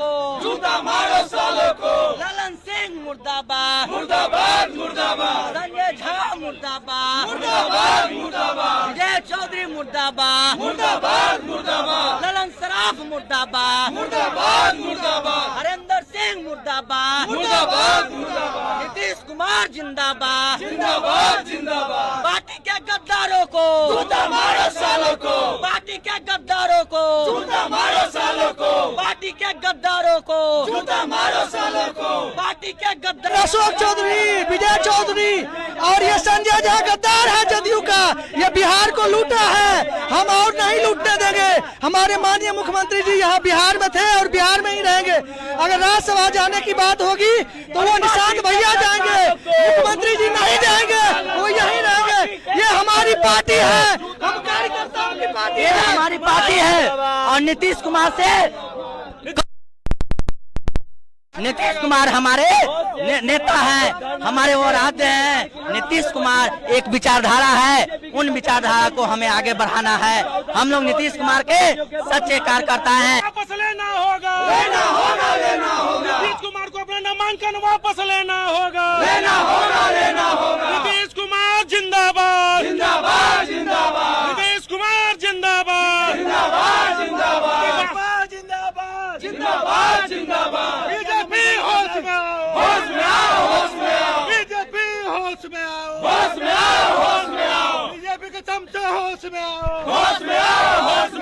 को, जूता मारो सालों को। ललन सिंह मुर्दाबाद, मुर्दाबाद मुर्दाबाद, संजय झा मुर्दाबाद, मुर्दाबाद मुर्दाबाद, विजय चौधरी मुर्दाबाद, मुर्दाबाद मुर्दाबाद, ललन सराफ मुर्दाबाद, मुर्दाबाद मुर्दाबाद, हरेंद्र सिंह मुर्दाबाद, मुर्दाबाद मुर्दाबाद, नीतीश कुमार जिंदाबाद, जिंदाबाद जिंदाबाद। पार्टी के गद्दारों को, जूता मारो सालों को, पार्टी के गद्दारों को, जूता मारो सालों को, पार्टी के गद्दारों को, जूता मारो सालों को। पार्टी के गद्दारों। अशोक चौधरी, विजय चौधरी और ये संजय झा गद्दार है जदयू का। ये बिहार को लूटा है, हम और नहीं लूटने देंगे। हमारे माननीय मुख्यमंत्री जी यहाँ बिहार में थे और बिहार में ही रहेंगे। अगर राज्यसभा जाने की बात होगी तो वो निशांत भैया जाएंगे, मुख्यमंत्री जी नहीं जाएंगे, वो यहीं रहेंगे। ये हमारी पार्टी है, हम कार्यकर्ताओं की पार्टी है, हमारी पार्टी है। और नीतीश कुमार से, नीतीश कुमार हमारे नेता हैं, हमारे वो आते हैं। नीतीश कुमार एक विचारधारा है, उन विचारधारा को हमें आगे बढ़ाना है। हम लोग नीतीश कुमार के सच्चे कार्यकर्ता हैं। वापस लेना होगा, लेना होगा, लेना होगा। नीतीश कुमार को अपना नामांकन वापस लेना होगा, लेना होगा, लेना होगा। नीतीश कुमार जिंदाबाद, जिंदाबाद जिंदाबाद, नीतीश कुमार जिंदाबाद, जिंदाबाद जिंदाबाद, जिंदाबाद, जिंदाबाद जिंदाबाद। बीजेपी होश में आओ, होश में आओ, होश में आओ, बीजेपी होश में आओ, होश में आओ, होश में आओ, बीजेपी के चमचे होश में आओ। होश में आओ, होश में